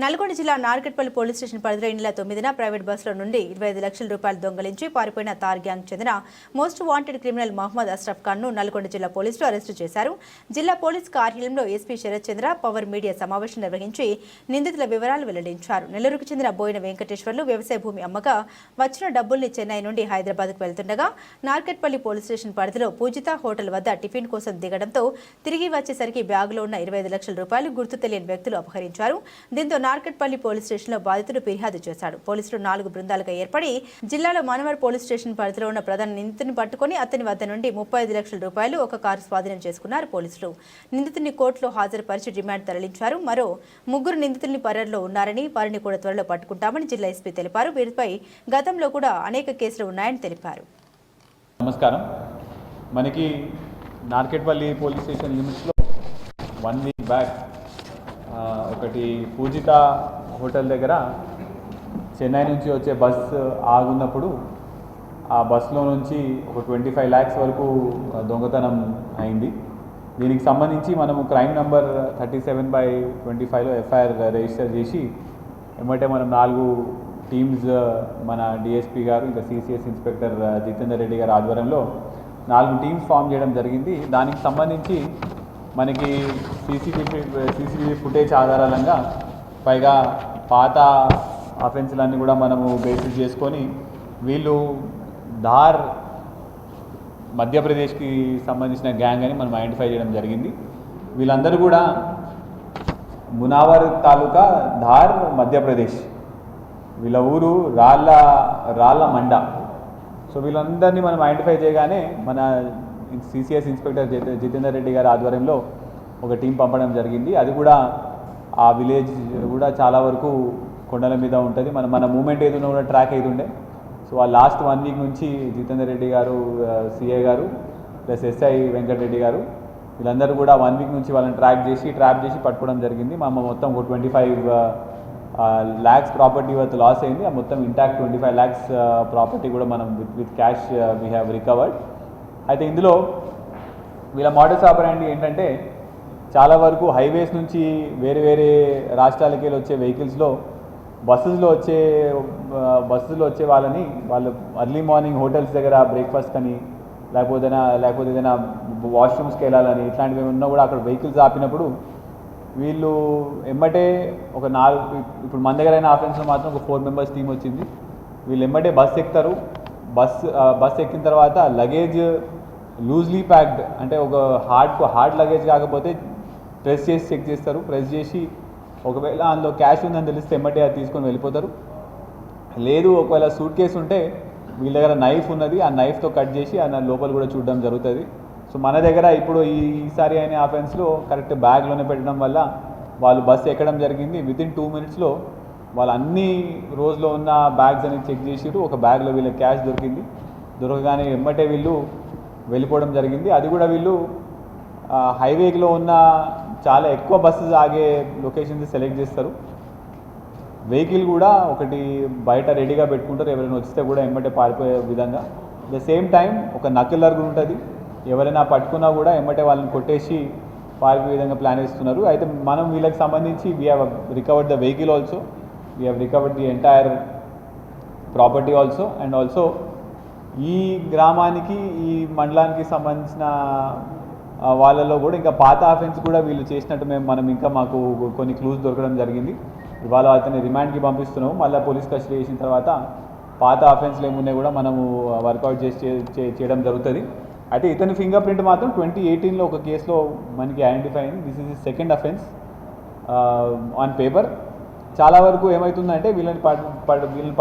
నల్గొండ జిల్లా Narketpally police station పరిధిలో ఈ నెల 9న ప్రైవేట్ బస్సులో నుండి 25 లక్షల రూపాయలు దొంగలించి పారిపోయిన తార్ గ్యాంగ్ చెందిన most wanted criminal Mohammed Ashraf Khan ను నల్గొండ జిల్లా పోలీసులు అరెస్టు చేశారు. జిల్లా పోలీస్ కార్యాలయంలో ఎస్పీ శరత్ చంద్ర పవర్ మీడియా సమావేశం నిర్వహించి నిందితుల వివరాలు వెల్లడించారు. నెల్లూరుకు చెందిన బోయిన వెంకటేశ్వర్లు వ్యవసాయ భూమి అమ్మగా వచ్చిన డబ్బుల్ని చెన్నై నుండి హైదరాబాద్కు వెళ్తుండగా నార్కెట్పల్లి పోలీస్ స్టేషన్ పరిధిలో పూజిత హోటల్ వద్ద టిఫిన్ కోసం దిగడంతో తిరిగి వచ్చేసరికి బ్యాగులో ఉన్న 25 లక్షల రూపాయలు గుర్తు తెలియని వ్యక్తులు అపహరించారు. దీంతో నార్కెట్పల్లి పోలీస్ స్టేషన్లో బాధితుడు ఫిర్యాదు చేశాడు. పోలీసులు 4 బృందాలుగా ఏర్పడి జిల్లాలో మనవర్ పోలీస్ స్టేషన్ పరిధిలో ఉన్న ప్రధాన నిందితుడిని పట్టుకుని అతని వద్ద నుండి 35 లక్షల రూపాయలు ఒక కారు స్వాధీనం చేసుకున్నారు పోలీసులు. నిందితుడిని కోర్టులో హాజరుపరిచి రిమాండ్ తరలించారు. మరో 3 నిందితుల్ని పరారీలో ఉన్నారని వారిని కూడా త్వరలో పట్టుకుంటామని జిల్లా ఎస్పీ తెలిపారు. వీరిపై గతంలో కూడా అనేక కేసులు ఉన్నాయని తెలిపారు. నమస్కారం. మనకి నార్కెట్పల్లి పోలీస్ స్టేషన్ లిమిట్స్లో 1 వీక్ బ్యాక్ ఒకటి పూజిత హోటల్ దగ్గర చెన్నై నుంచి వచ్చే బస్సు ఆగున్నప్పుడు ఆ బస్సులో నుంచి ఒక 25 lakhs వరకు దొంగతనం అయింది. దీనికి సంబంధించి మనము క్రైమ్ నంబర్ 37/25లో ఎఫ్ఐఆర్ రిజిస్టర్ చేసి ఏమంటే మనం 4 టీమ్స్ మన డిఎస్పీ గారు ఇంకా సిసిఎస్ ఇన్స్పెక్టర్ జితేందర్ రెడ్డి గారి ఆధ్వర్యంలో 4 టీమ్స్ ఫామ్ చేయడం జరిగింది. దానికి సంబంధించి మనకి సీసీటీవీ ఫుటేజ్ ఆధారంగా పైగా పాత అఫెన్స్లన్నీ కూడా మనము బేసిస్ చేసుకొని వీళ్ళు ధార్ మధ్యప్రదేశ్కి సంబంధించిన గ్యాంగ్ అని మనం ఐడెంటిఫై చేయడం జరిగింది. వీళ్ళందరూ కూడా మునావర్ తాలూకా ధార్ మధ్యప్రదేశ్, వీళ్ళ ఊరు రాళ్ళ మండ. సో వీళ్ళందరినీ మనం ఐడెంటిఫై చేయగానే మన సిసిఎస్ ఇన్స్పెక్టర్ జితేందర్ రెడ్డి గారి ఆధ్వర్యంలో ఒక టీం పంపడం జరిగింది. అది కూడా ఆ విలేజ్ కూడా చాలా వరకు కొండల మీద ఉంటుంది. మన మూమెంట్ ఏదైనా కూడా ట్రాక్ అవుతుండే. సో ఆ లాస్ట్ 1 వీక్ నుంచి జితేందర్ రెడ్డి గారు, సిఐ గారు ప్లస్ ఎస్ఐ వెంకటరెడ్డి గారు వీళ్ళందరూ కూడా 1 వీక్ నుంచి వాళ్ళని ట్రాప్ చేసి పట్టుకోవడం జరిగింది. మొత్తం ఒక 25 lakhs ప్రాపర్టీ వర్త్ లాస్ అయింది. ఆ మొత్తం ఇంటాక్ట్ 25 lakhs ప్రాపర్టీ కూడా మనం with cash we have recovered. అయితే ఇందులో వీళ్ళ మోడస్ ఆపరేండి ఏంటంటే చాలా వరకు హైవేస్ నుంచి వేరే రాష్ట్రాలకి వెళ్ళి వచ్చే వెహికల్స్లో బస్సులో వచ్చే వాళ్ళు అర్లీ మార్నింగ్ హోటల్స్ దగ్గర బ్రేక్ఫాస్ట్ అని లేకపోతే ఏదైనా వాష్రూమ్స్కి వెళ్ళాలని ఇట్లాంటివి ఏమన్నా కూడా అక్కడ వెహికల్స్ ఆపినప్పుడు వీళ్ళు ఎమ్మటే ఒక 4 ఇప్పుడు మన దగ్గర అయిన ఆఫెన్స్లో మాత్రం ఒక 4 members టీం వచ్చింది. వీళ్ళు ఎమ్మటే బస్సు ఎక్కుతారు. బస్ ఎక్కిన తర్వాత లగేజ్ లూజ్లీ ప్యాక్డ్ అంటే ఒక హార్డ్ లగేజ్ కాకపోతే ప్రెస్ చేసి చెక్ చేస్తారు. ప్రెస్ చేసి ఒకవేళ అందులో క్యాష్ ఉందని తెలిస్తే ఎమ్మటే అది తీసుకొని వెళ్ళిపోతారు. లేదు ఒకవేళ సూట్ కేసు ఉంటే వీళ్ళ దగ్గర నైఫ్ ఉన్నది, ఆ నైఫ్తో కట్ చేసి ఆ లోపల కూడా చూడడం జరుగుతుంది. సో మన దగ్గర ఇప్పుడు ఈసారి అయిన ఆఫెన్స్లో కరెక్ట్ బ్యాగ్లోనే పెట్టడం వల్ల వాళ్ళు బస్సు ఎక్కడం జరిగింది. వితిన్ 2 minutesలో వాళ్ళు అన్ని రోజులో ఉన్న బ్యాగ్స్ అనేది చెక్ చేసిరు. ఒక బ్యాగ్లో వీళ్ళకి క్యాష్ దొరకగానే ఎమ్మటే వీళ్ళు వెళ్ళిపోవడం జరిగింది. అది కూడా వీళ్ళు హైవేలో ఉన్న చాలా ఎక్కువ బస్సెస్ ఆగే లొకేషన్స్ సెలెక్ట్ చేస్తారు. వెహికల్ కూడా ఒకటి బయట రెడీగా పెట్టుకుంటారు. ఎవరైనా వస్తే కూడా ఎమ్మటే పారిపోయే విధంగా. ద సేమ్ టైం ఒక నక్లర్ కూడా ఉంటుంది. ఎవరైనా పట్టుకున్నా కూడా ఎమ్మటే వాళ్ళని కొట్టేసి పారిపోయే విధంగా ప్లాన్ చేస్తున్నారు. అయితే మనం వీళ్ళకి సంబంధించి we have recovered the vehicle also, we have recovered the entire property also. And also ఈ గ్రామానికి ఈ మండలానికి సంబంధించిన వాళ్ళలో కూడా ఇంకా పాత అఫెన్స్ కూడా వీళ్ళు చేసినట్టు మాకు కొన్ని క్లూస్ దొరకడం జరిగింది. ఇవాళ అతన్ని రిమాండ్కి పంపిస్తున్నాము. మళ్ళీ పోలీస్ కస్టడీ చేసిన తర్వాత పాత అఫెన్స్లు ఏమున్నాయి కూడా మనము వర్కౌట్ చేయడం జరుగుతుంది. అయితే ఇతని ఫింగర్ ప్రింట్ మాత్రం 2018లో ఒక కేసులో మనకి ఐడెంటిఫై అయింది. This is the second offence on paper. చాలా వరకు ఏమవుతుందంటే వీళ్ళని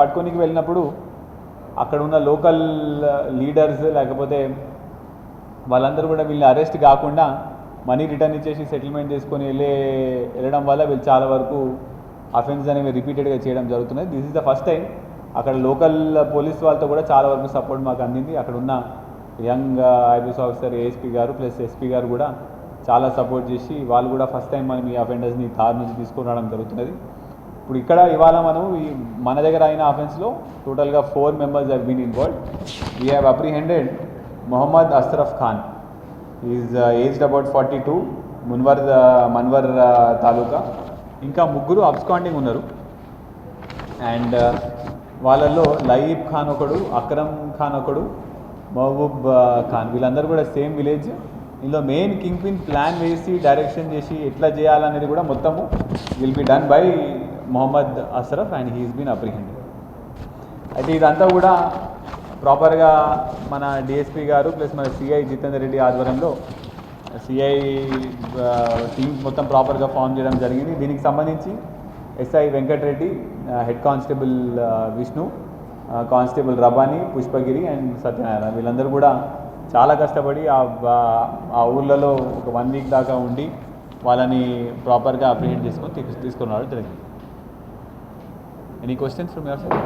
పట్టుకోనికి వెళ్ళినప్పుడు అక్కడ ఉన్న లోకల్ లీడర్స్ లేకపోతే వాళ్ళందరూ కూడా వీళ్ళని అరెస్ట్ కాకుండా మనీ రిటర్న్ ఇచ్చేసి సెటిల్మెంట్ చేసుకొని వెళ్ళడం వల్ల వీళ్ళు చాలా వరకు అఫెన్స్ అనేవి రిపీటెడ్గా చేయడం జరుగుతున్నది. This is the first time. అక్కడ లోకల్ పోలీస్ వాళ్ళతో కూడా చాలా వరకు సపోర్ట్ మాకు అందింది. అక్కడ ఉన్న యంగ్ ఐపీఎస్ ఆఫీసర్ ఏఎస్పీ గారు ప్లస్ ఎస్పీ గారు కూడా చాలా సపోర్ట్ చేసి వాళ్ళు కూడా ఫస్ట్ టైం మనం ఈ అఫెండర్స్ని ధార్ నుంచి తీసుకొని రావడం జరుగుతున్నది. ఇప్పుడు ఇక్కడ ఇవాళ మనం మన దగ్గర అయిన అఫెన్స్లో టోటల్గా 4 members have been involved. We have apprehended Mohammed Ashraf Khan. Is aged about 42, Manvar taluka. ఇంకా ముగ్గురు అబ్స్కాండింగ్ ఉన్నారు. అండ్ వాళ్ళల్లో లయీబ్ ఖాన్ ఒకడు, అక్రమ్ ఖాన్ ఒకడు, మహబూబ్ ఖాన్, వీళ్ళందరూ కూడా సేమ్ విలేజ్. ఇందులో మెయిన్ కింగ్ పిన్ ప్లాన్ వేసి డైరెక్షన్ చేసి ఎట్లా చేయాలనేది కూడా మొత్తము will be done by Mohammed Ashraf and he's been apprehended. అయితే ఇదంతా కూడా ప్రాపర్గా మన డిఎస్పీ గారు ప్లస్ మన సిఐ జితేందర్ రెడ్డి ఆధ్వర్యంలో సిఐ టీమ్ మొత్తం ప్రాపర్గా ఫామ్ చేయడం జరిగింది. దీనికి సంబంధించి SI Venkatareddy, head constable Vishnu, constable Rabani, Pushpagiri and Satyanarayana వీళ్ళందరూ కూడా చాలా కష్టపడి ఆ ఊళ్ళలో ఒక 1 వీక్ దాకా ఉండి వాళ్ళని ప్రాపర్గా అప్రిహెండ్ చేసుకొని తీసుకుని రావడం జరిగింది. Any questions from your side?